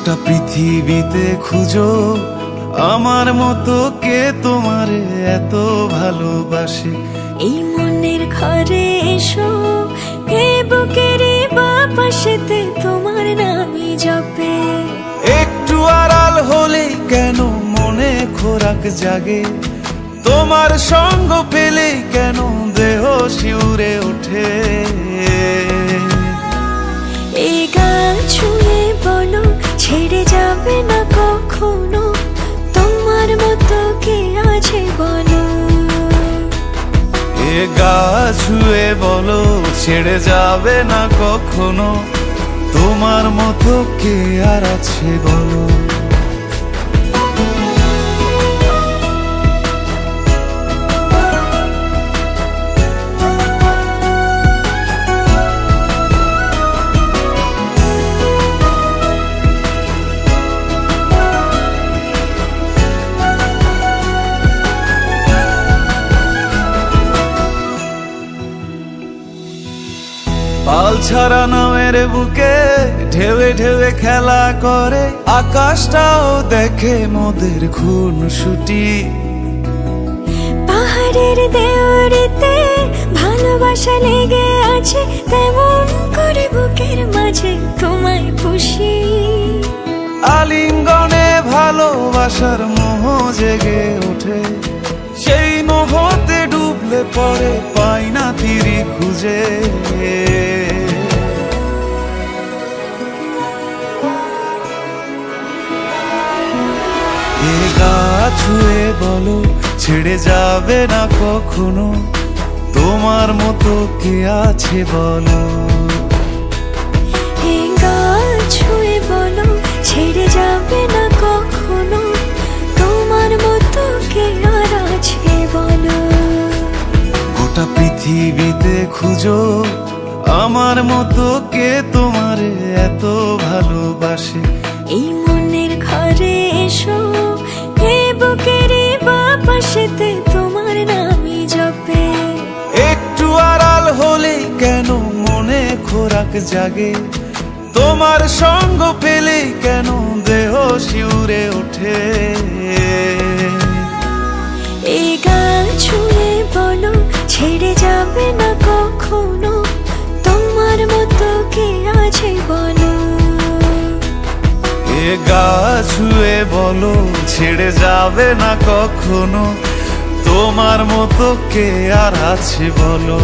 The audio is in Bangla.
গোটা পৃথিবীতে খুঁজো আমার মতো কে তোমারে এত ভালোবাসে। এই মনের ঘরে এসো, এ বুকের বাপাশেতে তোমার নামই জপে। একটু আড়াল হলেই কেন মনে খোরাক জাগে, তোমার সঙ্গ পেলেই কেন দেহ শিউরে ওঠে। এই গান ছুঁয়ে বলো ছেড়ে যাবে না কখনো, তোমার মতো কে আছে বলো। এ গা ছুঁয়ে বলো ছেড়ে যাবে না কখনো, তোমার মতো কে আর আছে বলো। পাল ছাড়া নামের বুকে ঢেউে ঢেউে খেলা করে, আকাশটাও দেখে মোদের খুনসুটি। পাহাড়ের দেওয়ারিতে ভালোবাসা লেগে আছে, তেমন করে বুকের মাঝে তোমায় পুষি। আলিঙ্গনে ভালোবাসার মোহ জেগে ওঠে, সেই মোহতে ডুবলে পড়ে পাই না তীরি খুঁজে। এ গা ছুঁয়ে বলো ছেড়ে যাবে না কখনো, তোমার মতো কে আছে বলো। এ গা ছুঁয়ে বলো ছেড়ে যাবে না কখনো, তোমার মতো কে আর আছে বলো। গোটা পৃথিবীতে খুঁজো আমার মতো কে তোমারে এত ভালোবাসে। এই মনের ঘরে এসো, এ বুকের বাপাশেতে তোমার নামই জপে। একটু আড়াল হলেই কেন মনে খোরাক জাগে, তোমার সঙ্গ পেলেই কেন দেহ শিউরে ওঠে। এই গান ছুঁয়ে বলো ছেড়ে যাবে না কখনো, তোমার মতো কে আছে বলো। এ গা ছুঁয়ে বলো ছেড়ে যাবে না কখনো, তোমার মতো কে আর আছে বলো।